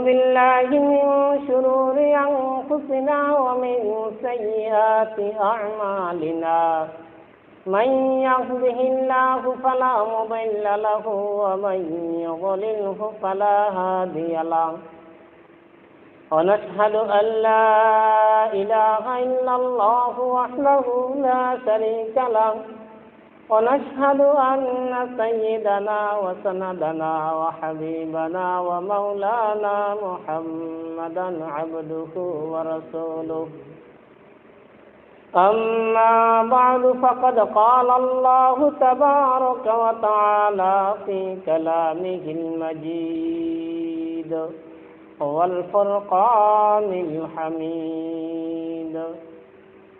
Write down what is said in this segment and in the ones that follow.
بالله من شرور أنفسنا ومن سيئات أعمالنا من يهده الله فلا مضل له ومن يضلله فلا هادي له ونشهد أن لا إله إلا الله وحده لا شريك له ونشهد أن سيدنا وسندنا وحبيبنا ومولانا محمدا عبده ورسوله أما بعد فقد قال الله تبارك وتعالى في كلامه المجيد والفرقان الحميد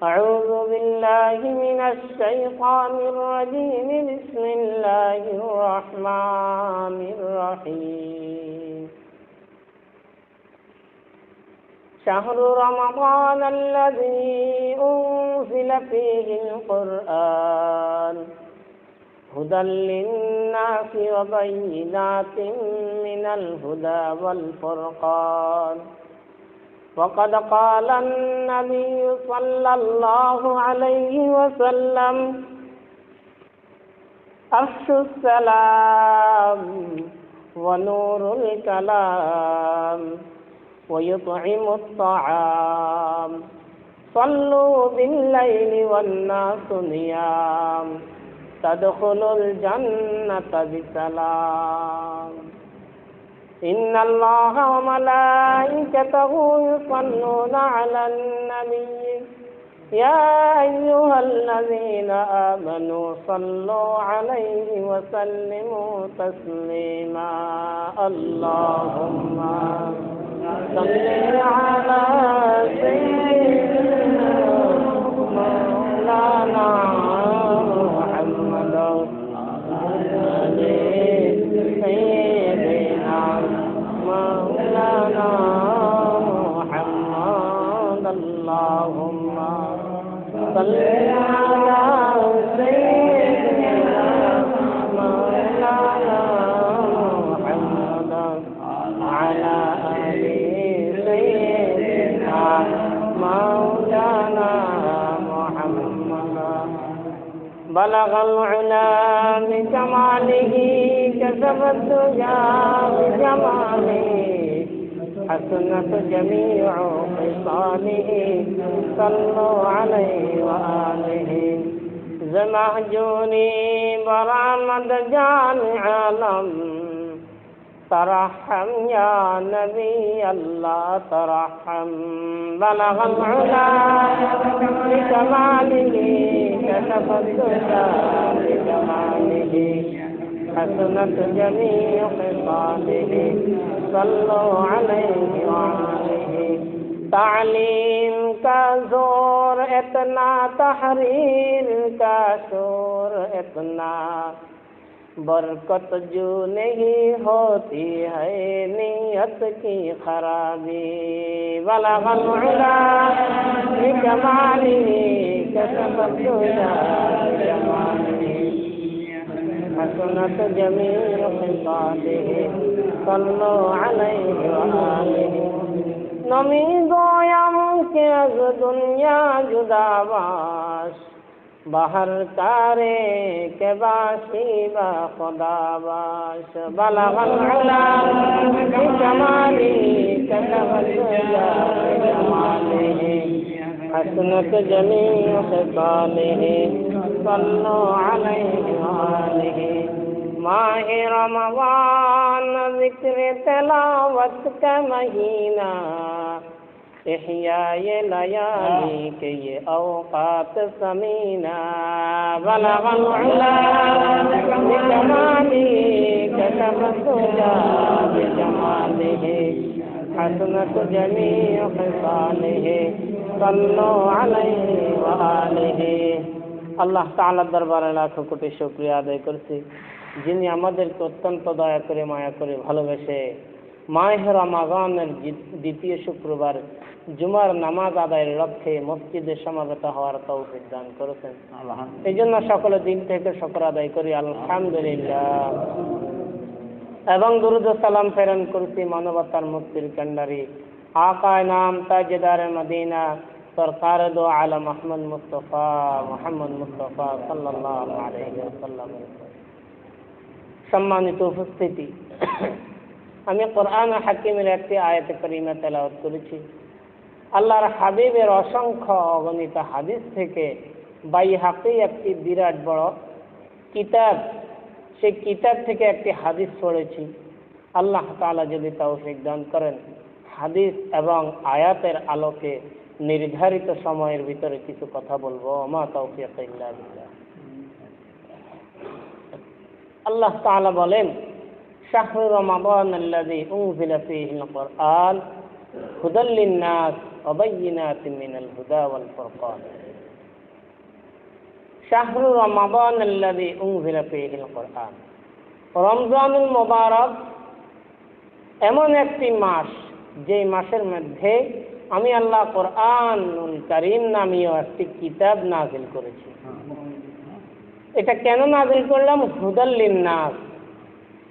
أعوذ بالله من الشيطان الرجيم بسم الله الرحمن الرحيم شهر رمضان الذي أنزل فيه القرآن هدى للناس وبينات من الهدى والفرقان وقد قال النبي صلى الله عليه وسلم أفشوا السلام ونور الكلام ويطعم الطعام صلوا بالليل والناس نيام تدخلوا الجنة بسلام إن الله وملائكته يصلون على النبي يا أيها الذين آمنوا صلوا عليه وسلموا تسليما اللهم صل على سيدنا مولانا محمد سيدنا مولانا محمد اللهم صل على سيدنا مولانا محمد وعلى آل سيدنا مولانا محمد بلغ العلا بكماله كشف الدجى بجماله حسنت جميع خصاله صلوا عليه وآله زمهجوني برامد جامع عالم ترحم يا نبي الله ترحم بلغ العلا بكماله كشف الدجى بجماله حسنت جميع خصاله صلوا عليه وآله تعلیم کا زور اتنا تحریر کا شور اتنا برکت جو نہیں ہوتی ہے نیت کی خرابی بلغ العلا بکمالہ کشف الدجى بجمالہ حسنت جميع خصاله صلوا عليه وآله نمی گویم کہ از دنیا جدا باش بہر کارے کے باشی با خدا باش بلغ العلا بکمالہ کشف الدجى بجمالہ حسنت جميع خصاله صلوا عليه وآله ماہ رمضان ذکر تلاوت کا مہینہ احیاء لیالی کے یہ اوقات ثمینہ بلغ العلا بکمالہ کشف الدجى بجمالہ حسنت جميع خصاله صلوا عليه وآله আল্লাহ তাআলার দরবারে লাখো কোটি শুকরিয়া আদায় করছি যিনি আমাদেরকে অত্যন্ত দয়া করে মায়া করে ভালোবেসে মাহে রমাদানের দ্বিতীয় শুক্রবার জুমার নামাজ আদায়ের লক্ষ্যে মসজিদে সমাবেত হওয়ার তৌফিক দান করেছেন। এই জন্য সকলে দিন থেকে শুকর আদায় করি আলহামদুলিল্লাহ। এবং দুরূদ ও সালাম প্রেরণ করছি মানবতার মুক্তির কান্ডারি আকায়ে নাম তাজদার মদিনা সরকার দো আলম আহমদ মুস্তফা মুহাম্মদ মুস্তফা সাল্লাল্লাহু আলাইহি ওয়াসাল্লাম। সম্মানিত উপস্থিতি, আমি কোরআন হাকিমের একটি আয়াতে কারিমা তেলাওয়াত করেছি। আল্লাহর হাবিবের অসংখ্য অগণিত হাদিস থেকে বাইহাকি একটি বিরাট বড় কিতাব, সেই কিতাব থেকে একটি হাদিস পড়েছি। আল্লাহ তাআলা যদি তৌফিক দান করেন, হাদিস এবং আয়াতের আলোকে নির্ধারিত সময়ের ভিতরে কিছু কথা বলবো। মা তৌফিক ইল্লা বিল্লাহ। আল্লাহ তাআলা বলেন, শাহরু রমাদান আল্লাযী উনজিলা ফীহিল কুরআন হুদাল লিন-নাস ওয়া বায়্যিনাতিন মিনাল হুদা ওয়াল ফুরকান। শাহরু রমাদান আল্লাযী উনজিলা ফীহিল কুরআন, রমজানুল মুবারক এমন একটি মাস যে মাসের মধ্যে আমি আল্লাহ কোরআনুল কারীম নামীয় একটি কিতাব নাযিল করেছি। এটা কেন নাযিল করলাম? হুদাল লিন-নাস,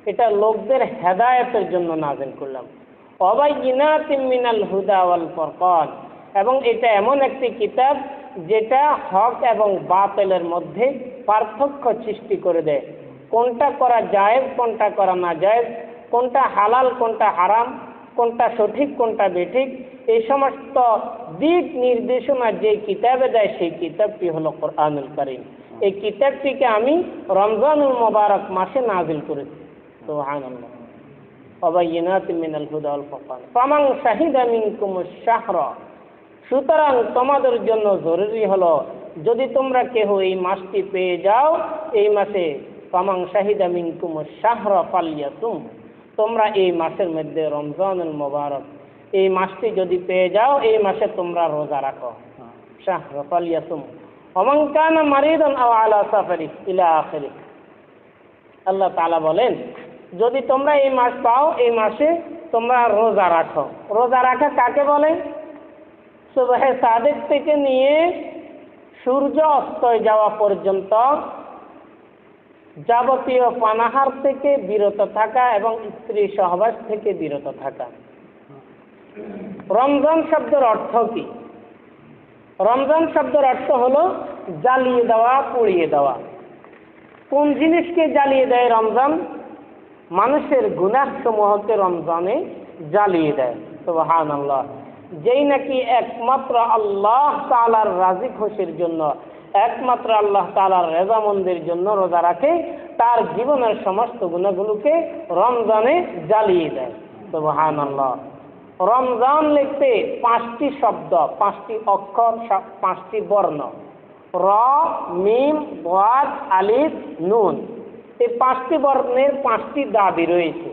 এটা লোকদের হেদায়েতের জন্য নাযিল করলাম। ওয়া বায়্যিনাতিন মিনাল হুদা ওয়াল ফুরকান, এবং এটা এমন একটি কিতাব যেটা হক এবং বাতিলের মধ্যে পার্থক্য সৃষ্টি করে দেয়। কোনটা করা জায়েজ, কোনটা করা না জায়েজ, কোনটা হালাল, কোনটা হারাম, কোনটা সঠিক, কোনটা বেঠিক, এই সমস্ত দিক নির্দেশনা যে কিতাবে দেয় সেই কিতাবটি হলো কোরআনুল কারীম। এই কিতাবটিকে আমি রমজানুল মুবারক মাসে নাযিল করেছি। সুবহানাল্লাহ। ওয়া বায়্যিনাতিন মিনাল হুদা ওয়াল ফুরকান ফামান শাহিদা মিনকুমুশ শাহরা, সুতরাং তোমাদের জন্য জরুরি হলো যদি তোমরা কেহ এই মাসটি পেয়ে যাও, এই মাসে ফামান শাহিদা মিনকুমুশ শাহরা ফালইয়াসুম, তোমরা এই মাসের মধ্যে রমজানুল মুবারক এই মাসটি যদি পেয়ে যাও, এই মাসে তোমরা রোজা রাখো। শাহরা ফালইয়াসুম ওয়া মান কানা মারিদান আও আলা সাফারিন ইলা আখিরি। আল্লাহ তাআলা বলেন, যদি তোমরা এই মাস পাও, এই মাসে তোমরা রোজা রাখো। রোজা রাখা কাকে বলে? সুবহে সাদিক থেকে নিয়ে সূর্য অস্ত যাওয়া পর্যন্ত যাবতীয় পানাহার থেকে বিরত থাকা এবং স্ত্রী সহবাস থেকে বিরত থাকা। রমজান শব্দের অর্থ কি? রমজান শব্দের অর্থ হলো জ্বালিয়ে দেওয়া, পুড়িয়ে দেওয়া। কোন জিনিসকে জ্বালিয়ে দেয় রমজান? মানুষের গুনাহ সমূহকে রমজানে জ্বালিয়ে দেয়। সুবহানাল্লাহ। যেই নাকি একমাত্র আল্লাহ তাআলার রাজি খুশির জন্য, একমাত্র আল্লাহ তাআলার রেজামন্দের জন্য রোজা রাখে, তার জীবনের সমস্ত গুনাহগুলোকে রমজানে জ্বালিয়ে দেয়। সুবহানাল্লাহ। রমজান লিখতে 5টি শব্দ, 5টি অক্ষর, 5টি বর্ণ, র, মিম, ওয়াদ, আলিফ, নুন। এই 5টি বর্ণের 5টি দাবি রয়েছে।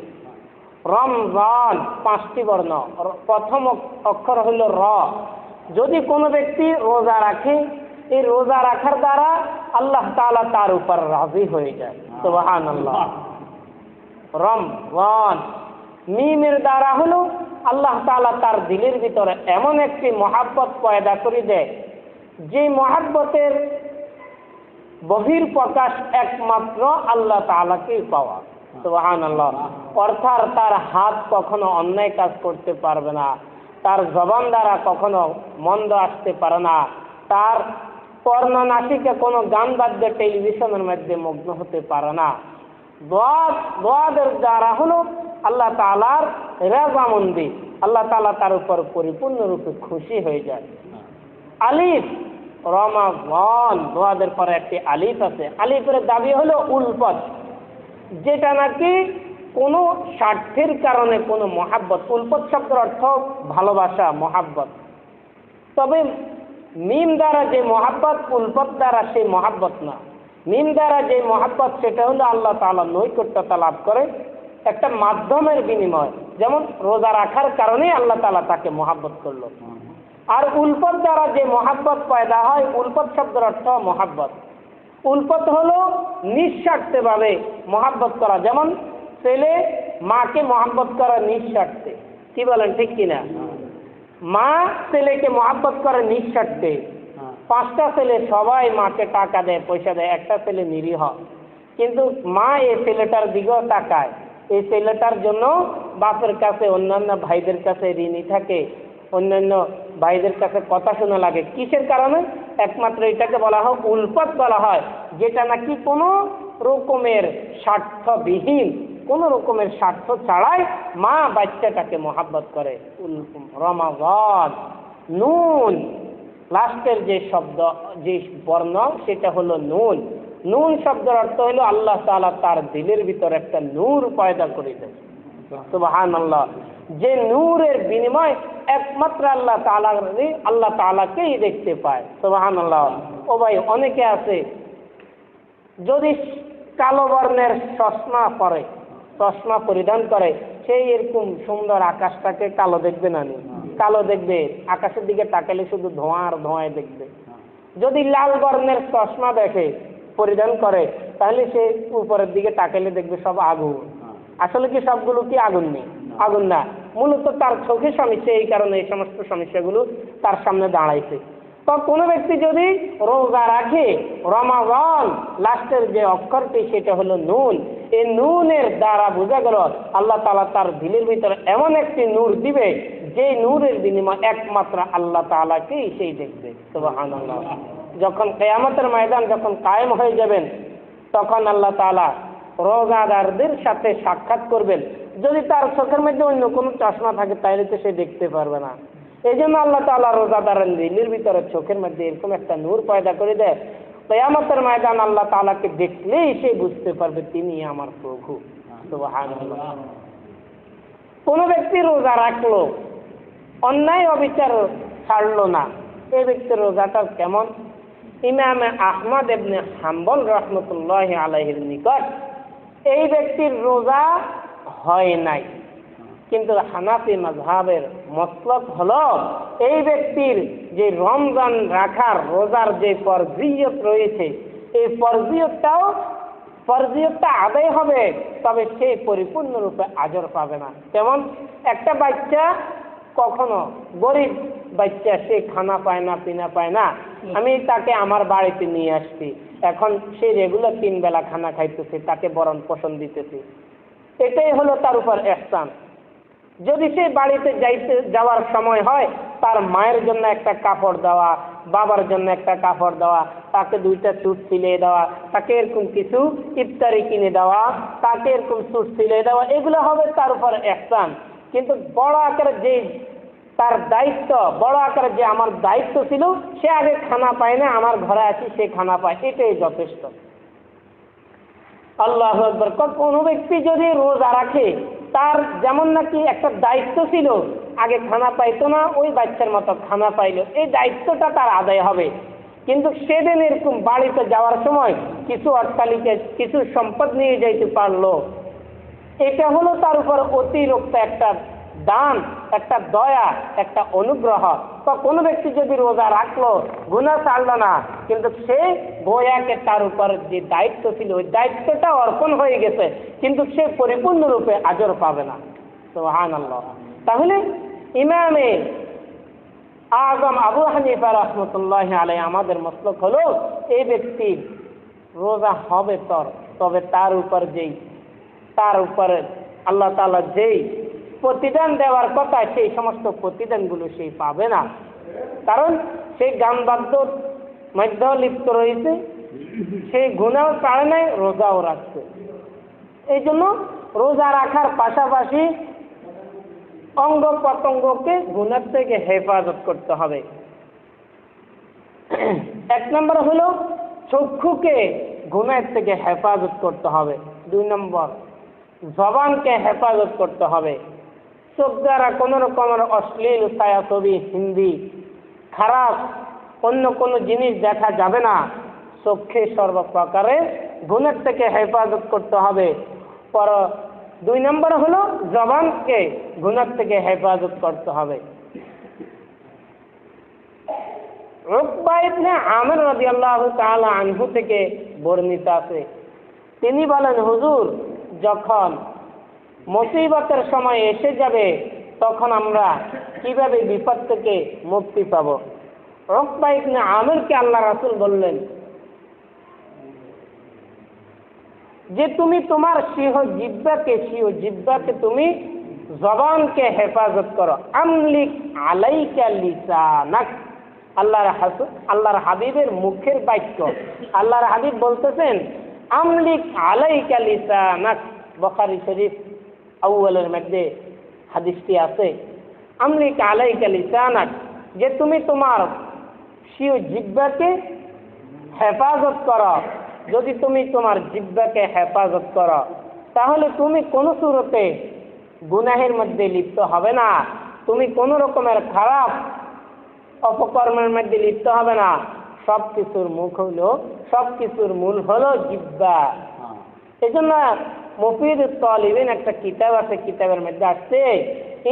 রমজান 5টি বর্ণ, প্রথম অক্ষর হলো র। যদি কোনো ব্যক্তি রোজা রাখে, এই রোজা রাখার দ্বারা আল্লাহ তাআলা তার উপর রাজি হয়ে যায়। সুবহানাল্লাহ। রমজান মিমের দ্বারা হলো আল্লাহ তাআলা তার দিলের ভিতরে এমন একটি মহাব্বত পয়দা করে দেয়, যে মহাব্বতের বহির্প্রকাশ একমাত্র আল্লাহ তাআলাকেই পাওয়া। সুবহানাল্লাহ। অর্থাৎ তার হাত কখনো অন্যায় কাজ করতে পারবে না, তার জবান দ্বারা কখনো মন্দ আসতে পারে না, তার কর্ণনাসিকা কোনো গান বাদ্য টেলিভিশনের মধ্যে মগ্ন হতে পারে না। দোয়াদের দ্বারা হলো আল্লাহ তাআলার রাজামন্দি, আল্লাহ তাআলা তার উপর পরিপূর্ণরূপে খুশি হয়ে যায়। আলিফ, রমাদান দোয়াদের পরে একটি আলিফ আছে। আলিফের দাবি হলো উলফত, যেটা নাকি কোনো স্বার্থের কারণে কোনো মহাব্বত। উলফত শব্দের অর্থ ভালোবাসা, মহাব্বত। তবে মিম দ্বারা যে মহাব্বত, উলফত দ্বারা সেই মহাব্বত না। মিম দ্বারা যে মহাব্বত সেটা হলো আল্লাহ তাআলা নৈকট্যতা লাভ করে একটা মাধ্যমের বিনিময়। যেমন রোজা রাখার কারণে আল্লাহ তাআলা তাকে মহাব্বত করলো। আর উলফত দ্বারা যে মহাব্বত পয়দা হয়, উলফত শব্দের অর্থ মহাব্বত। উলফত হলো নিঃস্বার্থভাবে মহাব্বত করা। যেমন ছেলে মাকে মহাব্বত করে নিঃস্বার্থে। কি বলেন, ঠিক কিনা? মা ছেলেকে মহাব্বত করে নিঃস্বার্থে। 5টা ছেলে সবাই মাকে টাকা দেয়, পয়সা দেয়, একটা ছেলে নিরীহ, কিন্তু মা এই ছেলেটার দিকেও তাকায়, এই ছেলেটার জন্য বাপের কাছে অন্যান্য ভাইদের কাছে ঋণী থাকে, অন্যান্য ভাইদের কাছে কথা শোনা লাগে। কিসের কারণে? একমাত্র এটাকে বলা হয় উলফত বলা হয়, যেটা নাকি কোনো রকমের স্বার্থবিহীন, কোনো রকমের স্বার্থ ছাড়াই মা বাচ্চাটাকে মহাব্বত করে। রমাদান, নুন, লাস্টের যে শব্দ, যে বর্ণ, সেটা হলো নুন। নুন শব্দের অর্থ হলো আল্লাহ তাআলা তার দিলের ভিতর একটা নূর পয়দা করে দেন। সুবহানাল্লাহ। যে নূরের বিনিময় একমাত্র আল্লাহ তাআলাকেই দেখতে পায়। সুবহানাল্লাহ। ও ভাই, অনেকে আছে যদি কালো বর্ণের চশমা পরিধান করে, সেই এরকম সুন্দর আকাশটাকে কালো দেখবে না, কালো দেখবে, আকাশের দিকে তাকালে শুধু ধোঁয়া আর ধোঁয়ায় দেখবে। যদি লাল বর্ণের চশমা পরিধান করে, তাহলে সে উপরের দিকে তাকালে দেখবে সব আগুন। আসলে কি সবগুলো কি আগুন নেই? আগুন না, মূলত তার চোখে সমস্যা, এই কারণে এই সমস্ত সমস্যাগুলো তার সামনে দাঁড়াইছে। তো কোনো ব্যক্তি যদি রোজা রাখে, রমাদান লাস্টের যে অক্ষরটি সেটা হলো নুন, এই নুনের দ্বারা বোঝা গেল আল্লাহ তাআলা তার দিলের ভিতরে এমন একটি নূর দিবে, যে নূরের বিনিময় একমাত্র আল্লাহ তাআলাকেই সেই দেখবে। সুবহানাল্লাহ। যখন কিয়ামতের ময়দান যখন কায়েম হয়ে যাবেন, তখন আল্লাহ তাআলা রোজাদারদের সাথে সাক্ষাৎ করবেন। যদি তার চোখের মধ্যে অন্য কোনো চশমা থাকে, তাহলে তো সে দেখতে পারবে না। এই জন্য আল্লাহ তাআলা রোজাদারের দিলের ভিতরে চোখের মধ্যে এরকম একটা নূর পয়দা করে দেয়, কিয়ামতের ময়দান আল্লাহ তাআলাকে দেখলেই সে বুঝতে পারবে তিনি আমার প্রভু। সুবহানাল্লাহ। কোন ব্যক্তি রোজা রাখলো, অন্যায় অবিচার ছাড়লো না, এই ব্যক্তির রোজাটা কেমন? ইমাম আহমদ ইবনে হাম্বল রাহমাতুল্লাহি আলাইহির নিকট এই ব্যক্তির রোজা হয় নাই, কিন্তু হানাফি মাযহাবের মতলব হলো এই ব্যক্তির যে রমজান রাখার রোজার যে ফরজিয়ত রয়েছে, এই ফরজিয়তটা আদায় হবে, তবে সে পরিপূর্ণরূপে আজর পাবে না। যেমন একটা বাচ্চা, কখনো গরিব বাচ্চা, সে খানা পায় না, পিনা পায় না, আমি তাকে আমার বাড়িতে নিয়ে আসছি, এখন সে রেগুলার 3 বেলা খানা খাইতেছে, তাকে বরণ পোষণ দিতেছে, এটাই হলো তার উপর ইহসান। যদি সে বাড়িতে যাওয়ার সময় হয়, তার মায়ের জন্য একটা কাপড় দেওয়া, বাবার জন্য একটা কাপড় দেওয়া, তাকে 2টা স্যুট সিলিয়ে দেওয়া, তাকে এরকম কিছু ইফতারি কিনে দেওয়া, তাকে এরকম স্যুট সিলিয়ে দেওয়া, এগুলো হবে তার উপর ইহসান। কিন্তু বড় আকারে যে তার দায়িত্ব, বড় আকারে যে আমার দায়িত্ব ছিল, সে আগে খানা পায় না, আমার ঘরে আছি, সে খানা পায়, এটাই যথেষ্ট। আল্লাহু আকবার। কোনো ব্যক্তি যদি রোজা রাখে, তার যেমন নাকি একটা দায়িত্ব ছিল, আগে খানা পাইতো না, ওই বাচ্চার মতো খানা পাইলো, এই দায়িত্বটা তার আদায় হবে। কিন্তু সেদিন এরকম বাড়িতে যাওয়ার সময় কিছু অট্টালিকা, কিছু সম্পদ নিয়ে যাইতে পারলো, এটা হলো তার উপর অতিরিক্ত একটা দান, একটা দয়া, একটা অনুগ্রহ। তো কোনো ব্যক্তি যদি রোজা রাখলো, গুনাহ ছাড়লো না, কিন্তু সে গোয়াকে তার উপর যে দায়িত্ব ছিল, ওই দায়িত্বটা অর্পণ হয়ে গেছে, কিন্তু সে পরিপূর্ণরূপে আজর পাবে না। সুবহানাল্লাহ। তাহলে ইমামে আযম আবু হানিফা রাহমাতুল্লাহি আলাইহি আমাদের মাসলাক হলো, এই ব্যক্তির রোজা হবে তবে তার উপরে আল্লাহ তাআলা যেই প্রতিদান দেওয়ার কথা, সেই সমস্ত প্রতিদানগুলো সে পাবে না, কারণ সে গান বাদ্যর মধ্যে লিপ্ত রয়েছে, সে গুনাহ ছাড়ে নাই, রোজাও রাখছে। এই জন্য রোজা রাখার পাশাপাশি অঙ্গ প্রত্যঙ্গকে গুনাহ থেকে হেফাজত করতে হবে। 1 নম্বর হলো চক্ষুকে গুনাহ থেকে হেফাজত করতে হবে। 2 নম্বর জবানকে হেফাজত করতে হবে। চোখ দ্বারা কোনো রকমের অশ্লীল ছায়াছবি, হিন্দি, খারাপ অন্য কোনো জিনিস দেখা যাবে না। চোখে সর্বপ্রকারে গুনাহ থেকে হেফাজত করতে হবে। 2 নম্বর হলো জবানকে গুনাহ থেকে হেফাজত করতে হবে। উকবা ইবনে আমির রাদিয়াল্লাহু তাআলা আনহু থেকে বর্ণিত আছে, তিনি বলেন, হুজুর, যখন মুসিবতের সময় এসে যাবে, তখন আমরা কিভাবে বিপদ থেকে মুক্তি পাব? উকবা ইবনে আমিরকে আল্লাহ রাসূল বললেন, যে তুমি তোমার স্বীয় জিহ্বাকে তুমি জবানকে হেফাজত করো। আমলিক আলাইকা লিসানাক, আল্লাহর হাবিবের মুখের বাক্য। আল্লাহর হাবিব বলতেছেন আমলিক আলাইকা লিসানাক। বুখারী শরীফ আউয়ালের মধ্যে হাদিসটি আছে, আমলিক আলাইকা লিসানাক, যে তুমি তোমার স্বীয় জিহ্বাকে হেফাজত করো। যদি তুমি তোমার জিহ্বাকে হেফাজত করো তাহলে তুমি কোনো সুরতে গুনাহের মধ্যে লিপ্ত হবে না, তুমি কোনো রকমের খারাপ অপকর্মের মধ্যে লিপ্ত হবে না। সবকিছুর মূল হলো জিহ্বা। এই জন্য মুফিদুত তালিবিন একটা কিতাব আছে, কিতাবের মধ্যে আসছে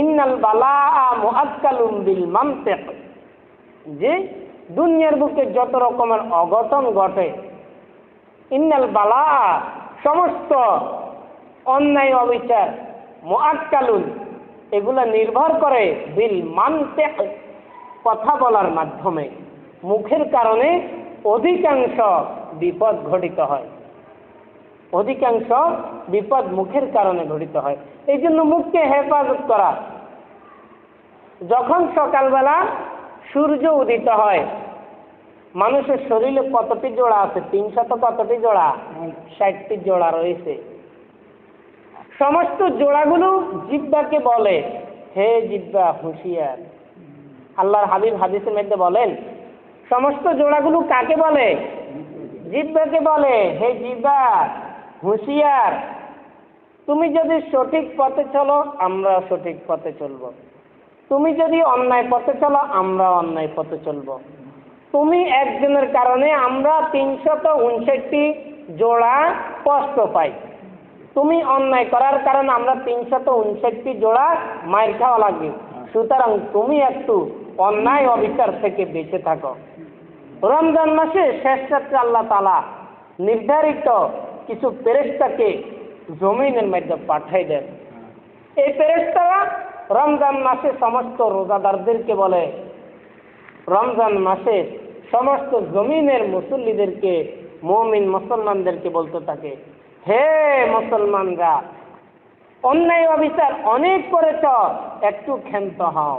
ইন্নাল বালাআ মুআক্কালুম বিল মানতিক, যে দুনিয়ার বুকে যত রকমের অঘটন ঘটে, ইন্নাল বালাআ সমস্ত অন্যায় অবিচার, মুআক্কালুন এগুলা নির্ভর করে বিল মানতিক কথা বলার মাধ্যমে। মুখের কারণে অধিকাংশ বিপদ ঘটিত হয়, অধিকাংশ বিপদ মুখের কারণে ঘটিত হয়। এই জন্য মুখকে হেফাজত করা। যখন সকালবেলা সূর্য উদিত হয়, মানুষের শরীরে কতটি জোড়া আছে? 300 কতটি জোড়া? 60টি জোড়া রয়েছে। সমস্ত জোড়াগুলো জিহ্বাকে বলে, হে জিহ্বা হুঁশিয়ার। আল্লাহর হাবিব হাদিসের মধ্যে বলেন সমস্ত জোড়াগুলো কাকে বলে? জিহ্বাকে বলে, হে জিহ্বা হুঁশিয়ার, তুমি যদি সঠিক পথে চলো আমরা সঠিক পথে চলবো, তুমি যদি অন্যায় পথে চলো আমরা অন্যায় পথে চলবো। তুমি একজনের কারণে আমরা 359টি জোড়া কষ্ট পাই, তুমি অন্যায় করার কারণে আমরা 359টি জোড়া মাইর খাওয়া লাগবে। সুতরাং তুমি একটু অন্যায় অবিচার থেকে বেঁচে থাকো। রমজান মাসে শেষ রাত্রে আল্লাহ তাআলা নির্ধারিত কিছু ফেরেশতাকে জমিনের মধ্যে পাঠাই দেন। এই ফেরেশতারা রমজান মাসে সমস্ত রোজাদারদেরকে বলে, রমজান মাসে সমস্ত জমিনের মুসল্লিদেরকে, মুমিন মুসলমানদেরকে বলতে থাকে, হে মুসলমানরা, অন্যায় অবিচার অনেক করেছ, একটু ক্ষান্ত হও।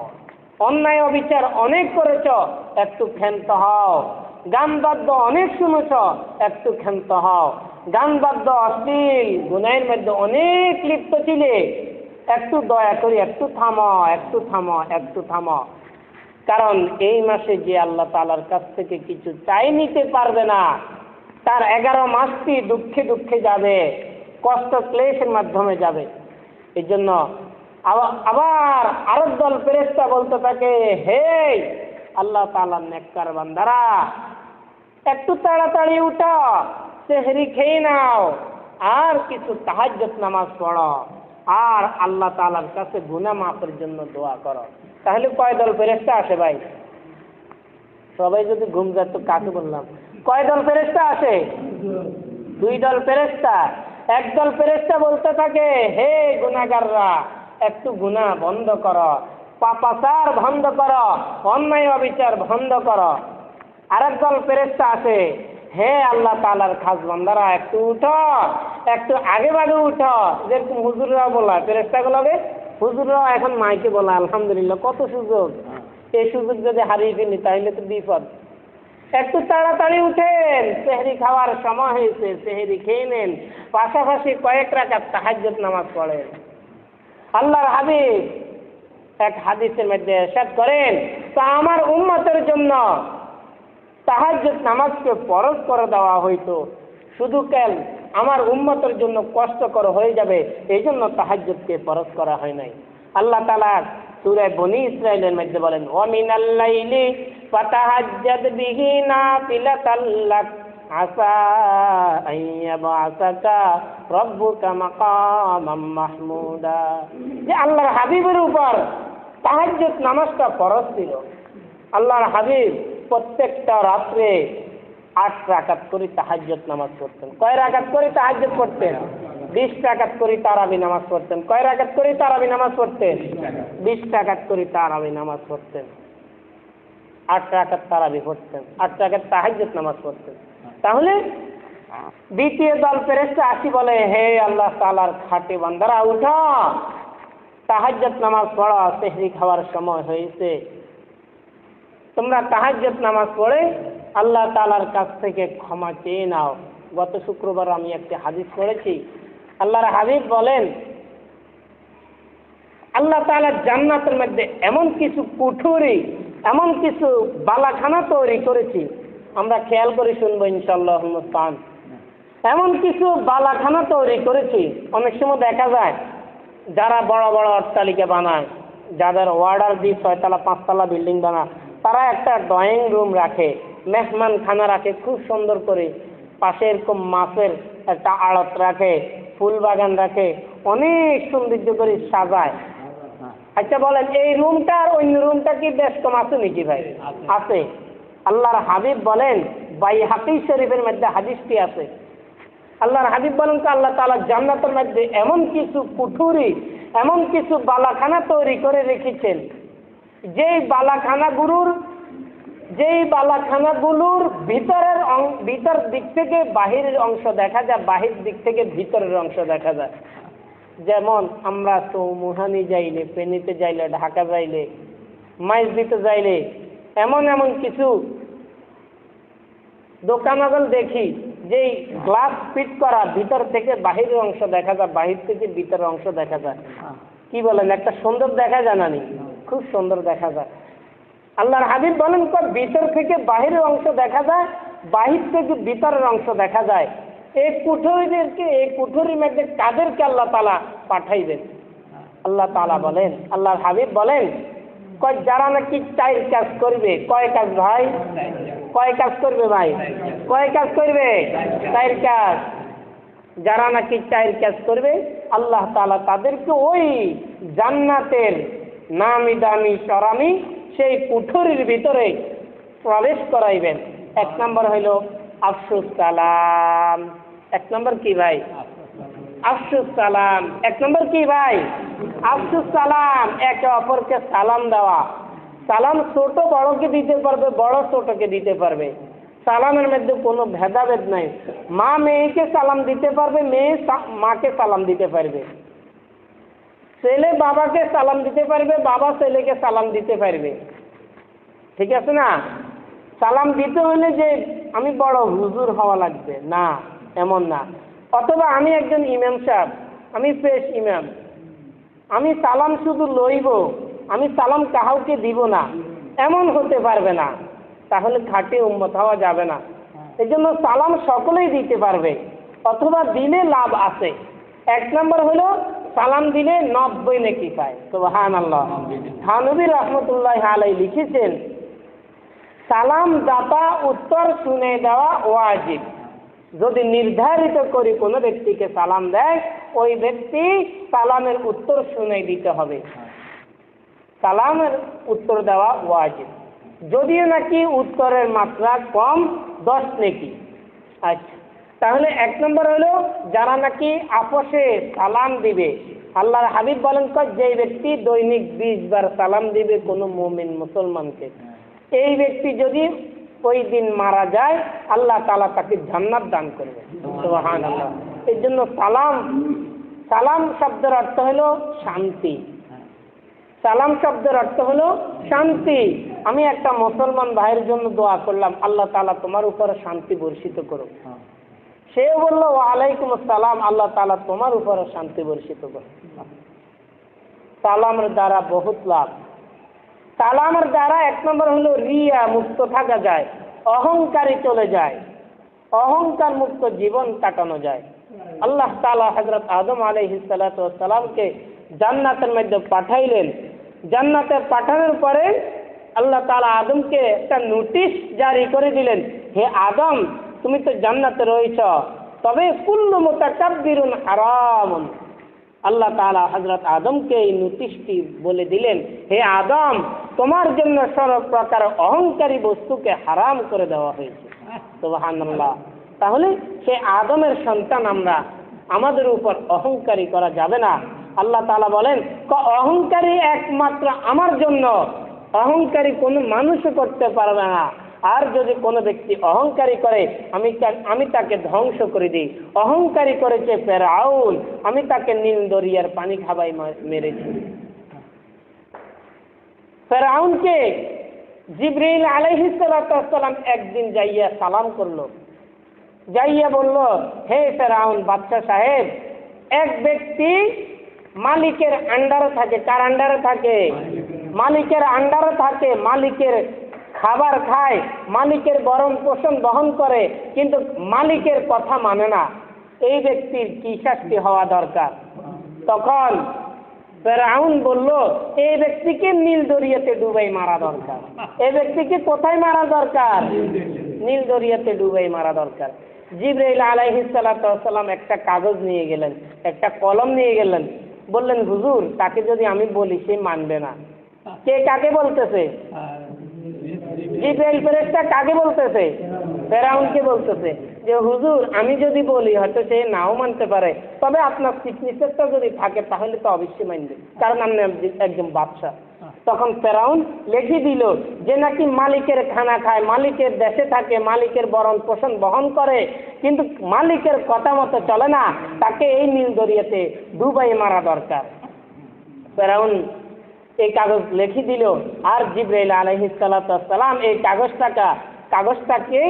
অন্যায় অবিচার অনেক করেছ, একটু ক্ষান্ত হও। গান বাদ্য অনেক শুনেছ, একটু ক্ষান্ত হও। গান বাদ্য অশ্লীল গুনাহের মধ্যে অনেক লিপ্ত ছিলে, একটু দয়া করি একটু থামো, একটু থামো, একটু থামো। কারণ এই মাসে যে আল্লাহ তাআলার কাছ থেকে কিছু চাই নিতে পারবে না, তার 11 মাসটি দুঃখে দুঃখে যাবে, কষ্ট ক্লেশের মাধ্যমে যাবে। এই জন্য আবার আরেক দল ফেরেশতা বলতে থাকে, হে আল্লাহ তাআলার নেককার বান্দারা, একটু তাড়াতাড়ি উঠো, সেহরি খেয়ে নাও, আর কিছু তাহাজ্জুদ নামাজ পড়ো, আর আল্লাহ তাআলার কাছে গুনাহ মাফের জন্য দোয়া করো। তাহলে কয় দল ফেরেশতা আসে ভাই? সবাই যদি ঘুম যায় তো কাকে বললাম? কয় দল ফেরেশতা আসে? 2 দল ফেরেশতা। একদল ফেরেশতা বলতে থাকে, হে গুনাহগাররা, একটু গুনাহ বন্ধ করো, পাপাচার বন্ধ করো, অন্যায় অবিচার বন্ধ করো। আরেক দল ফেরেশতা আসে, হে আল্লাহ তাআলার খাস বান্দারা, একটু উঠো, একটু আগে ভাগে উঠো। যেরকম হুজুররা বলা, ফেরেশতাগুলোকে হুজুররা এখন মাইকে বলা, আলহামদুলিল্লাহ কত সুযোগ। এই সুযোগ যদি হারিয়ে ফেলি তাহলে তো বিপদ। একটু তাড়াতাড়ি উঠেন, সেহরি খাওয়ার সময় হয়েছে, সেহরি খেয়ে নেন, পাশাপাশি কয়েক রাকাত তাহাজ্জুদ নামাজ পড়েন। আল্লাহর হাবিব এক হাদিসের মধ্যে ইরশাদ করেন, তা আমার উম্মতের জন্য তাহাজ্জুদ নামাজকে ফরজ করে দেওয়া হইতো, শুধু কেন আমার উম্মতের জন্য কষ্টকর হয়ে যাবে, এই জন্য তাহাজ্জুদকে ফরজ করা হয় নাই। আল্লাহ তাআলা সূরা বনী ইসরাঈলের মধ্যে বলেন, ওয়া মিনাল লাইলি ফাতাহাজ্জাদ বিহি নাফিলাতাল লাক আসা আন ইয়াবআসাকা রাব্বুকা মাকামাম মাহমুদা। যে আল্লাহর হাবিবের উপর তাহাজ্জুদ নামাজটা ফরজ ছিল। আল্লাহর হাবিব প্রত্যেকটা রাত্রে 8 রাকাত করে তাহাজ্জুদ নামাজ পড়তেন। কয় রাকাত করে তাহাজ্জুদ পড়তেন? 20 রাকাত করে তারাবি নামাজ পড়তেন। কয় রাকাত করে তারাবি নামাজ পড়তেন? 20 রাকাত করে তারাবি নামাজ পড়তেন। 8 রাকাত তারাবি পড়তেন, 8 রাকাত তাহাজ্জুদ নামাজ পড়তেন। তাহলে দ্বিতীয় দল ফেরেশতা আসি বলে, হে আল্লাহ তাআলার খাঁটি বান্দারা উঠো, তাহাজ্জুদ নামাজ পড়ো, সেহরি খাওয়ার সময় হয়েছে। তোমরা তাহাজ্জুদ নামাজ পড়ে আল্লাহ তাআলার কাছ থেকে ক্ষমা চেয়ে নাও। গত শুক্রবার আমি একটি হাদিস পড়েছি, আল্লাহর হাবিব বলেন আল্লাহ তাআলা জান্নাতের মধ্যে এমন কিছু কুঠুরি, এমন কিছু বালাখানা তৈরি করেছি, আমরা খেয়াল করে শুনবো ইনশাআল্লাহ মুস্তান। এমন কিছু বালাখানা তৈরি করেছি, অনেক সময় দেখা যায় যারা বড় বড় অট্টালিকা বানায়, যাদের অর্ডার দিয়ে 6 তলা 5 তলা বিল্ডিং বানায়, তারা একটা ড্রয়িং রুম রাখে, মেহমান খানা রাখে খুব সুন্দর করে, পাশে এরকম মাছের একটা আড়ত রাখে, ফুল বাগান রাখে, অনেক সৌন্দর্য করে সাজায়। আচ্ছা বলেন, এই রুমটা আর অন্য রুমটা কি বেশ কম আছে নাকি ভাই? আছে। আল্লাহর হাবিব বলেন, বাইহাকি শরীফের মধ্যে হাদিসটি আছে, আল্লাহর হাবিব বলেন আল্লাহ তাআলা জান্নাতের মধ্যে এমন কিছু কুঠুরি, এমন কিছু বালাখানা তৈরি করে রেখেছেন, যেই বালাখানাগুলোর ভিতর দিক থেকে বাহিরের অংশ দেখা যায়, বাহির দিক থেকে ভিতরের অংশ দেখা যায়। যেমন আমরা চৌমুহানি যাইলে, ফেনীতে যাইলে, ঢাকা যাইলে, মাইজদিতে যাইলে এমন এমন কিছু দোকানগুলো দেখি যেই গ্লাস ফিট করা, ভিতর থেকে বাহিরের অংশ দেখা যায়, বাহির থেকে ভিতরের অংশ দেখা যায়। কি বলেন, একটা সুন্দর দেখা যায় না? খুব সুন্দর দেখা যায়। আল্লাহর হাবিব বলেন ভিতর থেকে বাহিরের অংশ দেখা যায়, বাহির থেকে ভিতরের অংশ দেখা যায়। এই কুঠুরির মধ্যে কাদেরকে আল্লাহ তাআলা পাঠাইবেন? আল্লাহ তাআলা বলেন, আল্লাহর হাবিব বলেন যারা নাকি 4 কাজ করবে। কয় কাজ ভাই? কয় কাজ করবে ভাই? কয় কাজ করবে? 4 কাজ। যারা নাকি 4 কাজ করবে আল্লাহ তাআলা তাদেরকে ওই জান্নাতের নামি দামি সরামি সেই কুঠুরির ভিতরে প্রবেশ করাইবেন। 1 নম্বর হইল আফসুস সালাম। 1 নম্বর কি ভাই? আফসুস সালাম। 1 নম্বর কি ভাই? আফসুস সালাম, একে অপরকে সালাম দেওয়া। সালাম ছোট বড়কে দিতে পারবে, বড় ছোটকে দিতে পারবে, সালামের মধ্যে কোনো ভেদাভেদ নাই। মা মেয়েকে সালাম দিতে পারবে, মেয়ে মাকে সালাম দিতে পারবে, ছেলে বাবাকে সালাম দিতে পারবে, বাবা ছেলেকে সালাম দিতে পারবে। ঠিক আছে না? সালাম দিতে হলে যে আমি বড় হুজুর হওয়া লাগবে না, এমন না। অথবা আমি একজন ইমাম সাহেব, আমি পেশ ইমাম, আমি সালাম শুধু লইব, আমি সালাম কাউকে দিব না, এমন হতে পারবে না, তাহলে খাঁটি উম্মত হওয়া যাবে না। এই জন্য সালাম সকলেই দিতে পারবে, অথবা দিলে লাভ আছে। 1 নম্বর হলো সালাম দিলে 90 নেকি পায়। সুবহানাল্লাহ। থানবী রহমতুল্লাহ আলাইহি লিখেছেন, সালাম দাতা উত্তর শুনে দেওয়া ওয়াজিব। যদি নির্ধারিত করে কোনো ব্যক্তিকে সালাম দেয়, ওই ব্যক্তি সালামের উত্তর শুনে দিতে হবে। সালামের উত্তর দেওয়া ওয়াজিব, যদিও নাকি উত্তরের মাত্রা কম, 10 নেকি। আচ্ছা, তাহলে 1 নম্বর হলো যারা নাকি আপসে সালাম দিবে। আল্লাহর হাবিব বলেন যে ব্যক্তি দৈনিক 20 বার সালাম দিবে কোনো মুমিন মুসলমানকে, এই ব্যক্তি যদি ওই দিন মারা যায় আল্লাহ তাআলা তাকে জান্নাত দান করবে। সুবহানাল্লাহ। এই জন্য সালাম শব্দের অর্থ হলো শান্তি। সালাম শব্দের অর্থ হলো শান্তি। আমি একটা মুসলমান ভাইয়ের জন্য দোয়া করলাম, আল্লাহ তাআলা তোমার উপরে শান্তি বর্ষিত করুক। সে বলল ওয়ালাইকুম আসসালাম, আল্লাহ তাআলা তোমার উপরে শান্তি বর্ষিত করুক। সালামের দ্বারা বহুত লাভ। সালামের দ্বারা 1 নম্বর হলো রিয়া মুক্ত থাকা যায়, অহংকারী চলে যায়, অহংকার মুক্ত জীবন কাটানো যায়। আল্লাহ তাআলা হযরত আদম আলাইহিস সালাতু ওয়াস সালামকে জান্নাতের মধ্যে পাঠাইলেন। জান্নাতে পাঠানোর পরে আল্লাহ তাআলা আদমকে একটা নোটিশ জারি করে দিলেন, হে আদম, তুমি তো জান্নাতে রয়েছ, তবে কুল্লু মুতাকাব্বিরুন হারামুন। আল্লাহ তাআলা হযরত আদমকে এই নোটিশটি বলে দিলেন, হে আদম, তোমার জন্য সর্ব প্রকার অহংকারী বস্তুকে হারাম করে দেওয়া হয়েছে। সুবহানাল্লাহ। তাহলে সে আদমের সন্তান আমরা, আমাদের উপর অহংকারী করা যাবে না। আল্লাহ তাআলা বলেন অহংকারী একমাত্র আমার জন্য, অহংকারী কোনো মানুষও করতে পারবে না। আর যদি কোনো ব্যক্তি অহংকারী করে আমি তাকে ধ্বংস করে দিই। অহংকারী করেছে ফেরাউন, আমি তাকে নীল দরিয়ার পানি খাবাই মেরেছি। ফেরাউনকে জিবরিল আলাইহিস সালাম একদিন যাইয়া সালাম করলো, যাইয়া বলল, হে ফেরাউন বাদশা সাহেব, এক ব্যক্তি মালিকের আন্ডারে থাকে। কার আন্ডারে থাকে? মালিকের আন্ডারে থাকে, মালিকের খাবার খায়, মালিকের ভরণ পোষণ বহন করে, কিন্তু মালিকের কথা মানে না। এই ব্যক্তির কি শাস্তি হওয়া দরকার? তখন ফেরাউন বলল, এই ব্যক্তিকে নীল দরিয়াতে ডুবাই মারা দরকার। এই ব্যক্তিকে কোথায় মারা দরকার? নীল দরিয়াতে ডুবাই মারা দরকার। জিবরাইল আলাইহিস সালাম একটা কাগজ নিয়ে গেলেন, একটা কলম নিয়ে গেলেন, বললেন, হুজুর তাকে যদি আমি বলি সে মানবে না। কে কাকে বলতেছে? জিবরাইল ফেরেশতা কাকে বলতেছে? ফেরাউনকে বলতেছে যে হুজুর আমি যদি বলি হয়তো সে নাও মানতে পারে, তবে আপনার সিগনেচারটা যদি থাকে তাহলে তো অবশ্যই মানবে, কারণ আপনি একজন বাদশা। তখন ফেরাউন লিখে দিল যে নাকি মালিকের খানা খায়, মালিকের দেশে থাকে, মালিকের ভরণ পোষণ বহন করে, কিন্তু মালিকের কথা মতো চলে না, তাকে এই নীল দরিয়াতে ডুবাই মারা দরকার। ফেরাউন এই কাগজ লিখে দিল, আর জিবরাইল আলাইহিস সালাম এই কাগজটাকে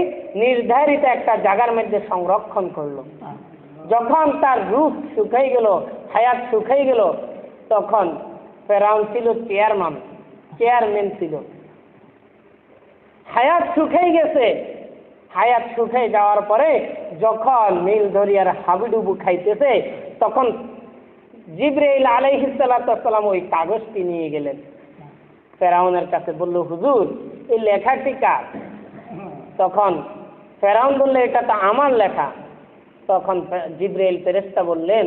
নির্ধারিত একটা জায়গার মধ্যে সংরক্ষণ করলো। যখন তার রূপ শুকাই গেল, হায়াত শুকাই গেল, তখন ফেরাউন ছিল চেয়ারম্যান ছিল। হায়াত শুকাই গেছে, হায়াত শুকাই যাওয়ার পরে যখন নীল দরিয়ার হাবুডুবু খাইতেছে, তখন জিবরাইল আলাইহিস সালাম ওই কাগজটি নিয়ে গেলেন ফেরাউনের কাছে, বলল, হুজুর এই লেখাটি কার? তখন ফেরাউন বললে, এটা তো আমার লেখা। তখন জিবরাইল ফেরেশতা বললেন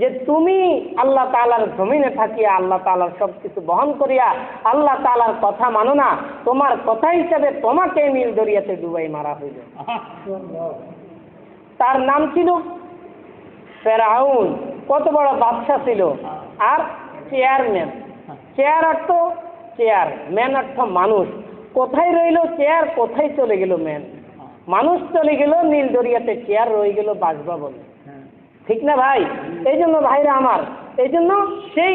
যে তুমি আল্লাহ তাআলার জমিনে থাকিয়া আল্লাহ তাআলার সবকিছু বহন করিয়া আল্লাহ তাআলার কথা মানো না, তোমার কথা হিসাবে তোমাকে নীল দরিয়াতে ডুবাই মারা হইল। তার নাম ছিল ফেরাউন, কত বড় বাদশা ছিল। আর চেয়ারম্যান, চেয়ার অর্থ চেয়ার, ম্যান অর্থ মানুষ। কোথায় রইল চেয়ার, কোথায় চলে গেল ম্যান? মানুষ চলে গেল নীল দরিয়াতে, চেয়ার রয়ে গেল বাসভবন। ঠিক না ভাই? এই জন্য ভাইরা আমার, এই জন্য সেই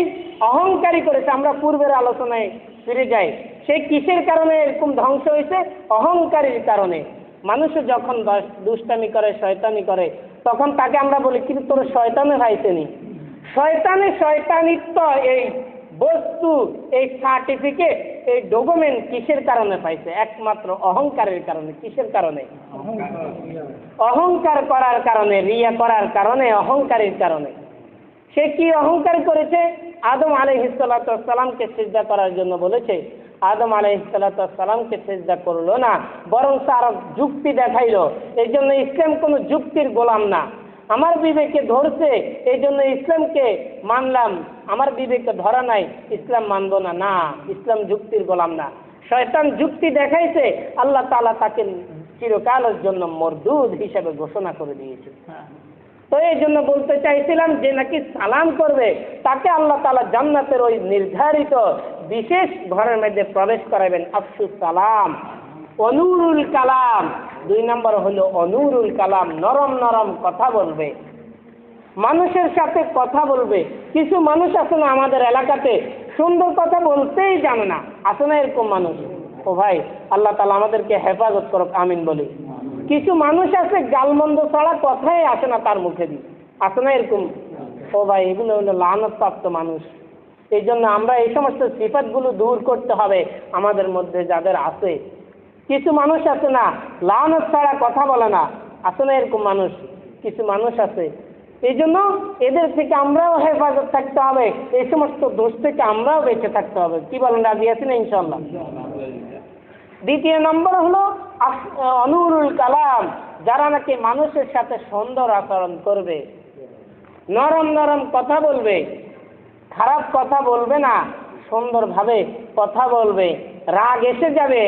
অহংকারী করেছে। আমরা পূর্বের আলোচনায় ফিরে যাই, সেই কিসের কারণে এরকম ধ্বংস হয়েছে? অহংকারীর কারণে। মানুষ যখন দুষ্টামি করে, শয়তানি করে, তখন তাকে আমরা বলি, কিন্তু তোর শয়তানে ভাইছেনি। শয়তানিত্ব এই বস্তু, এই সার্টিফিকেট, এই ডকুমেন্ট কিসের কারণে পাইছে? একমাত্র অহংকারের কারণে। কিসের কারণে? অহংকার করার কারণে, রিয়া করার কারণে, অহংকারের কারণে। সে কি অহংকার করেছে? আদম আলাইহিস সালামকে সিজদা করার জন্য বলেছে, আদম আলাইহিস সালামকে সিজদা করলো না, বরং তার যুক্তি দেখাইলো। এই জন্য ইসলাম কোনো যুক্তির গোলাম না। আমার বিবেকে ধরছে এই জন্য ইসলামকে মানলাম, আমার বিবেকে ধরা নাই ইসলাম মানবো না। না, ইসলাম যুক্তির গোলাম না। শয়তান যুক্তি দেখাইছে, আল্লাহ তাআলা তাকে চিরকালের জন্য মরদুদ হিসেবে ঘোষণা করে দিয়েছে। তো এই জন্য বলতে চাইছিলাম যে নাকি সালাম করবে তাকে আল্লাহ তাআলা জান্নাতের ওই নির্ধারিত বিশেষ ঘরের মধ্যে প্রবেশ করাবেন। আফসুস সালাম, অনুরুল কালাম। 2 নম্বর হলো অনুরুল কালাম, নরম নরম কথা বলবে, মানুষের সাথে কথা বলবে। কিছু মানুষ আছে না আমাদের এলাকাতে, সুন্দর কথা বলতেই জানে না, আছে না এরকম মানুষ? ও ভাই, আল্লাহ তাআলা আমাদেরকে হেফাজত করুক, আমিন বলি। কিছু মানুষ আছে গালমন্দ ছাড়া কথাই আসে না তার মুখে দিয়ে, আছে না এরকম? ও ভাই, এগুলো হলো লানতপ্রাপ্ত মানুষ। এই জন্য আমরা এই সমস্ত সিফাতগুলো দূর করতে হবে আমাদের মধ্যে যাদের আছে। কিছু মানুষ আছে না লানত ছাড়া কথা বলে না, আছে না এরকম মানুষ? কিছু মানুষ আছে। এই জন্য এদের থেকে আমরাও হেফাজত থাকতে হবে, এই সমস্ত দোষ থেকে আমরাও বেঁচে থাকতে হবে। কি বলেন, রাজি আছেন ইনশাআল্লাহ? 2 নম্বর হলো অনুরুল কালাম, যারা নাকি মানুষের সাথে সুন্দর আচরণ করবে, নরম নরম কথা বলবে, খারাপ কথা বলবে না, সুন্দরভাবে কথা বলবে। রাগ এসে যাবে,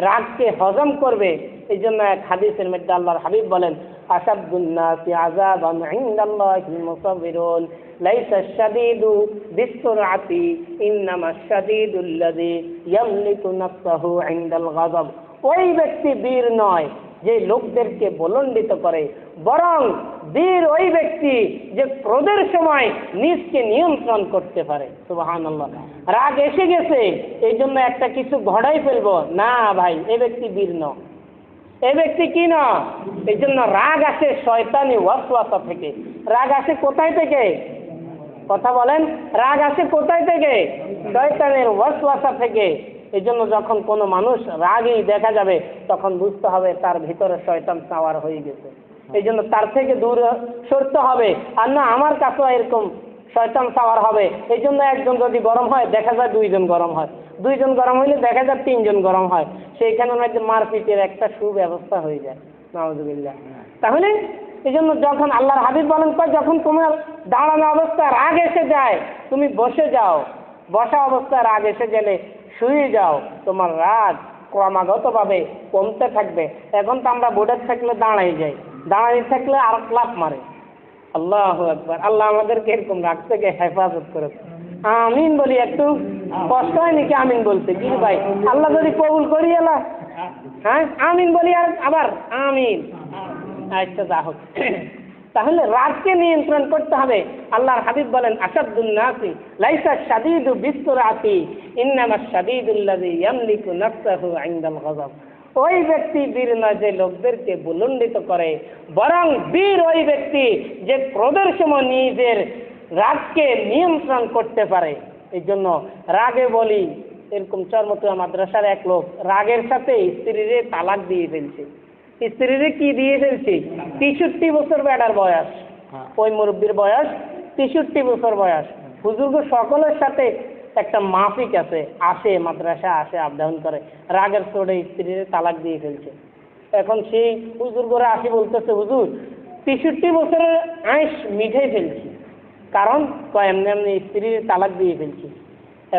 রাগকে হজম করবে। এই জন্য এক হাদিসের মধ্যে আল্লাহর হাবিব বলেন, আশাদ্দুন নাসি আযাবান ইনদাল্লাহিল মুসাব্বিরুন লাইসা আশ-শাদীদু বিস-সুরআতি ইন্নামা আশ-শাদীদুল্লাযী ইয়ামলিকু নাফসাহু ইনদাল গাযাব ওই ব্যক্তি বীর নয় যে লোকদেরকে বলণ্ডিত করে, বরং বীর ওই ব্যক্তি যে ক্রোধের সময় নিজকে নিয়ন্ত্রণ করতে পারে। সুবহানাল্লাহ। রাগ এসে গেছে এই জন্য একটা কিছু ঘটাই ফেলবো না, ভাই এ ব্যক্তি বীর নয়, এ ব্যক্তি কি না। এই জন্য রাগ আসে শয়তানি ওয়াসওয়াসা থেকে। রাগ আসে কোথায় থেকে? কথা বলেন, রাগ আসে কোথায় থেকে? শয়তানের ওয়াসওয়াসা থেকে। এই জন্য যখন কোনো মানুষ রাগই দেখা যাবে তখন বুঝতে হবে তার ভিতরে শয়তান সাওয়ার হয়ে গেছে। এই জন্য তার থেকে দূরে সরতে হবে। আর না আমার কাছেও এরকম শয়তান সাওয়ার হবে। এই জন্য একজন যদি গরম হয় দেখা যায় দুইজন গরম হয়, দুইজন গরম হইলে দেখা যায় তিনজন গরম হয়, সেইখানে হয়তো মারপিটের একটা সুব্যবস্থা হয়ে যায়। নাউযুবিল্লাহ। তাহলে এই জন্য যখন আল্লাহর হাবিব বলেন যখন তোমার দাঁড়ানো অবস্থায় রাগ এসে যায় তুমি বসে যাও, বসা অবস্থায় রাগ এসে গেলে শুয়ে যাও, তোমার রাগ ক্রমাগতভাবে কমতে থাকবে। এখন তো আমরা বোর্ডে থাকলে দাঁড়াই যাই, দাঁড়াই থাকলে আর ক্লাপ মারে। আল্লাহু আকবার। আল্লাহ আমাদেরকে এরকম রাগ থেকে হেফাজত করে। আমিন বলি। একটু কষ্ট হয় নাকি আমিন বলতে? কি ভাই, আল্লাহ যদি কবুল করি এলা, হ্যাঁ আমিন বলি আর আবার আমিন। আচ্ছা যা হোক, তাহলে রাগকে নিয়ন্ত্রণ করতে হবে। আল্লাহর হাবিব বলেন আসাদুন নাসি লাইসা শাদীদু বিসরাতি ইন্নামা শাদীদুল্লাযী ইয়ামলিকু নাফসাহু ইনদাল গযব। ওই ব্যক্তি বীর নয় যে লোকদেরকে বুলণ্ডিত করে, বরং বীর ওই ব্যক্তি যে ক্রোধের সময় নিজের রাগকে নিয়ন্ত্রণ করতে পারে। এই জন্য রাগে বলি, এরকম চরমতুয়া মাদ্রাসার এক লোক রাগের সাথে স্ত্রীরে তালাক দিয়ে ফেলছে। স্ত্রীরে কি দিয়ে ফেলছে? 63 বছর বেটার বয়স, ওই মুরব্বীর বয়স 63 বছর বয়স। হুজুরগো সকলের সাথে একটা মাফিক আছে, আসে মাদ্রাসা আসে, আপ ডাউন করে, রাগের চোটে স্ত্রীরে তালাক দিয়ে ফেলছে। এখন সেই হুজুরগোরা আসি বলতেছে হুজুর 63 বছরের আইস মিঠাই ফেলছি, কারণ এমনি এমনি স্ত্রীর তালাক দিয়ে ফেলছি।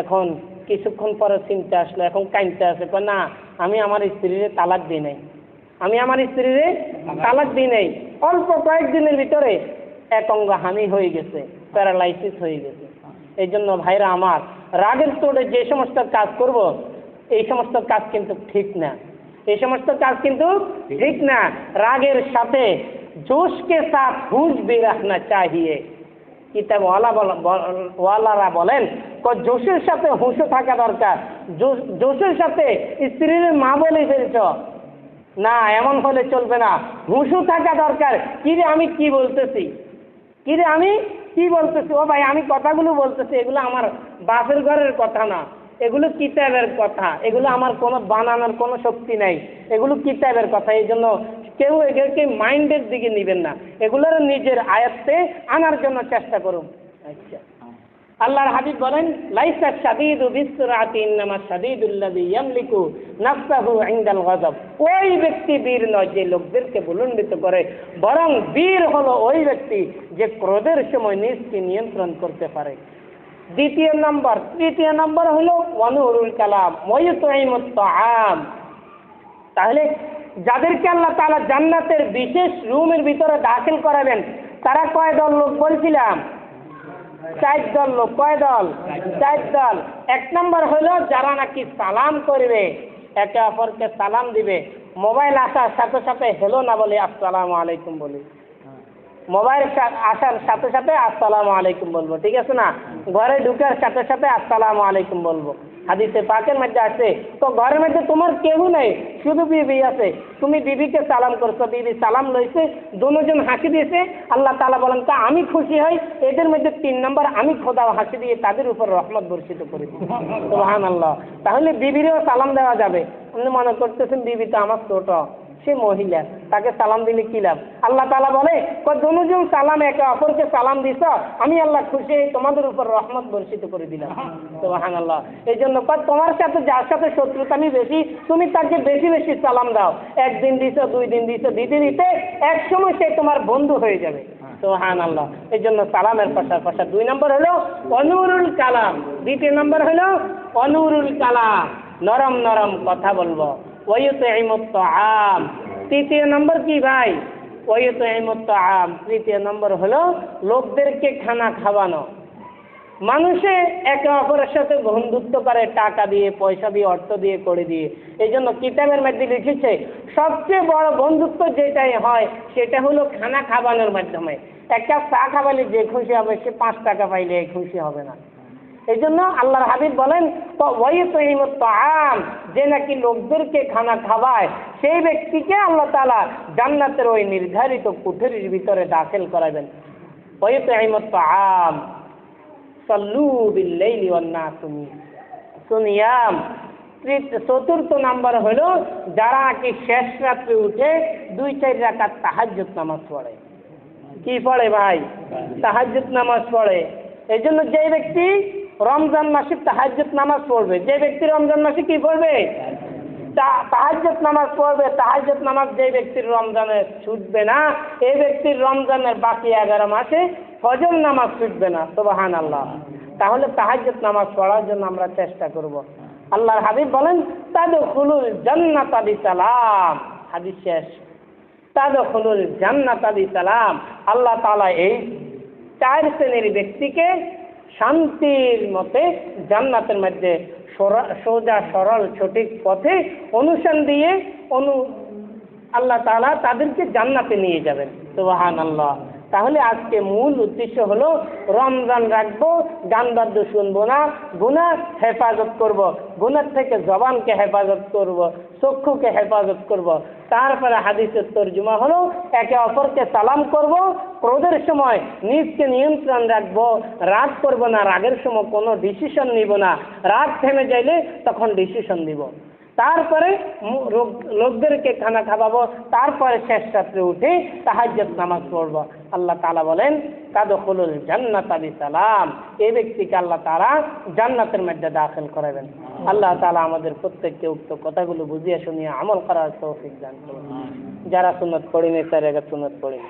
এখন কিছুক্ষণ পরে চিন্তা আসলো, এখন কাইনতে আছে, না আমি আমার স্ত্রীরে তালাক দিই নাই, আমি আমার স্ত্রীরে তালাক দিই নাই। অল্প কয়েকদিনের ভিতরে এক অঙ্গ হানি হয়ে গেছে, প্যারালাইসিস হয়ে গেছে। এই জন্য ভাইরা আমার, রাগের চোটে যে সমস্ত কাজ করব এই সমস্ত কাজ কিন্তু ঠিক না, এই সমস্ত কাজ কিন্তু ঠিক না। রাগের সাথে जोश के साथ हुश भी रखना चाहिए। কিতাব ওয়ালারা বলেন জোশের সাথে হুঁশও থাকা দরকার। জোশের সাথে স্ত্রীর মা বলে ফেলছ, না এমন হলে চলবে না, হুঁশও থাকা দরকার। কিরে আমি কি বলতেছি, কিরে আমি কি বলতেছি, ও ভাই আমি কথাগুলো বলতেছি এগুলো আমার বাপের ঘরের কথা না, এগুলো কিতাবের কথা, এগুলো আমার কোনো বানানোর কোনো শক্তি নাই, এগুলো কিতাবের কথা। এই জন্য কেউ এদেরকে মাইন্ডের দিকে নেবেন না, এগুলোর নিজের আয়ত্তে আনার জন্য চেষ্টা করুন। আচ্ছা, আল্লাহর হাবিব বলেন লাইসা শাদীদু বিসরাতি ইন্নামা শাদীদুল্লাযী ইয়ামলিকু নাফসাহু ইনদাল গযব। ওই ব্যক্তি বীর নয় যে লোকদেরকে বুলণ্ডিত করে, বরং বীর হলো ওই ব্যক্তি যে ক্রোধের সময় নিজকে নিয়ন্ত্রণ করতে পারে। তৃতীয় নম্বর হলো ওয়ানুরুল কালাম ওয়া ইউতঈমুত তাআম। তাহলে যাদেরকে আল্লাহ তাআলা জান্নাতের বিশেষ রুমের ভিতরে দাখিল করাবেন তারা কয় দল লোক বলছিলাম? 4 দল লোক। কয় দল? 4 দল। 1 নম্বর হলো যারা নাকি সালাম করবে, একে অপরকে সালাম দিবে, মোবাইল আসার সাথে সাথে হেলো না বলে আসসালামু আলাইকুম বলি, মোবাইল আসার সাথে সাথে আসসালামু আলাইকুম বলবো, ঠিক আছে না? ঘরে ঢুকার সাথে সাথে আসসালামু আলাইকুম বলবো। হাদিসে পাকের মধ্যে আছে তো ঘরের মধ্যে তোমার কেউ নেই, শুধু বিবি আছে, তুমি বিবিকে সালাম করছো, বিবি সালাম লইছে, দুজন হাসি দিয়েছে, আল্লাহ তাআলা বলেন তা আমি খুশি হই, এদের মধ্যে 3 নম্বর আমি খোদা হাসি দিয়ে তাদের উপর রহমত বর্ষিত করে দিই। সুবহানাল্লাহ। তাহলে বিবিরও সালাম দেওয়া যাবে। আপনি মনে করতেছেন বিবি তো আমার ছোট, সে মহিলা, তাকে সালাম দিলে কি লাভ? আল্লাহ তাআলা বলে দুজন সালাম একে অপরকে সালাম দিছ, আমি আল্লাহ খুশি হয়ে তোমাদের উপর রহমত বর্ষিত করে দিলাম। সুবহানাল্লাহ। এই জন্য তোমার সাথে যার সাথে শত্রুতামি বেশি তুমি তাকে বেশি বেশি সালাম দাও। 1 দিন দিছ, 2 দিন দিছ, দিতে দিতে এক সময় সে তোমার বন্ধু হয়ে যাবে। সুবহানাল্লাহ। এই জন্য সালামের পাশাপাশি 2 নম্বর হলো অনুরুল কালাম, 2 নম্বর হলো অনুরুল কালাম, নরম নরম কথা বলবো। ওয়ায়ুতঈমুত তাআম, 3 নম্বর কি ভাই? ওয়ায়ুতঈমুত তাআম, 3 নম্বর হলো লোকদেরকে খানা খাওয়ানো। মানুষে একে অপরের সাথে বন্ধুত্ব করে টাকা দিয়ে, পয়সা দিয়ে, অর্থ দিয়ে, করে দিয়ে। এই জন্য কিতাবের মধ্যে লিখেছে সবচেয়ে বড় বন্ধুত্ব যেটাই হয় সেটা হলো খানা খাওয়ানোর মাধ্যমে। এক কাপ চা খাওয়ালে যে খুশি হবে সে 5 টাকা পাইলে খুশি হবে না। এই জন্য আল্লাহর হাবিব বলেন ওয়াইতুইমুত তাআম, যে নাকি লোকদেরকে খানা খাওয়ায় সেই ব্যক্তিকে আল্লাহ তাআলা জান্নাতের ওই নির্ধারিত কুঠরির ভিতরে দাখিল করাবেন। ওয়াইতুইমুত তাআম সাল্লু বিল-লাইলি ওয়ান-নাসু নিয়াম। চতুর্থ নাম্বার হলো যারা কি শেষ রাত্রে উঠে 2-4 রাকাত তাহাজ্জুদ নামাজ পড়ে। কি পড়ে ভাই? তাহাজ্জুদ নামাজ পড়ে। এই জন্য যে ব্যক্তি রমজান মাসে তাহাজ্জুদ নামাজ পড়বে, যে ব্যক্তি রমজান মাসে কি পড়বে? তাহাজ্জুদ নামাজ পড়বে। তাহাজ্জুদ নামাজ যে ব্যক্তির রমজানে ছুটবে না, এই ব্যক্তির রমজানের বাকি 11 মাসে ফজর নামাজ ছুটবে না। সুবহানাল্লাহ। তাহলে তাহাজ্জুদ নামাজ পড়ার জন্য আমরা চেষ্টা করব। আল্লাহর হাবিব বলেন তাদখুলুল জান্নাতা বিসালাম। হাদিস শেষ। তাদখুলুল জান্নাতা বিসালাম। আল্লাহ তাআলা এই 4 শ্রেণীর ব্যক্তিকে শান্তির মতে জান্নাতের মধ্যে সোজা সরল সঠিক পথে অনুসরণ দিয়ে আল্লাহ তাআলা তাদেরকে জান্নাতে নিয়ে যাবেন। সুবহানাল্লাহ। তাহলে আজকে মূল উদ্দেশ্য হলো রমজান রাখবো, গান বাদ্য শুনবো না, গুনাহ হেফাজত করব, গুনাহ থেকে জবানকে হেফাজত করব, চক্ষুকে হেফাজত করব। তারপরে হাদিসের তর্জমা হলো একে অপরকে সালাম করব, ক্রোধের সময় নিজকে নিয়ন্ত্রণ রাখবো, রাগ করব না, রাগের সময় কোনো ডিসিশন নিব না, রাগ থেমে যাইলে তখন ডিসিশন দিব। তারপরে লোকদেরকে খানা খাওয়াবো, তারপরে শেষ রাত্রে উঠে তাহাজ্জুদ নামাজ পড়বো। আল্লাহ তাআলা বলেন তাদখুলুল জান্নাতা বিসালাম। এই ব্যক্তিকে আল্লাহ তাআলা জান্নাতের মধ্যে দাখিল করাবেন। আল্লাহ তাআলা আমাদের প্রত্যেককে উক্ত কথাগুলো বুঝিয়ে শুনিয়ে আমল করার তৌফিক দান করুন। যারা সুন্নাত পড়েনি তারা সুন্নাত পড়েন।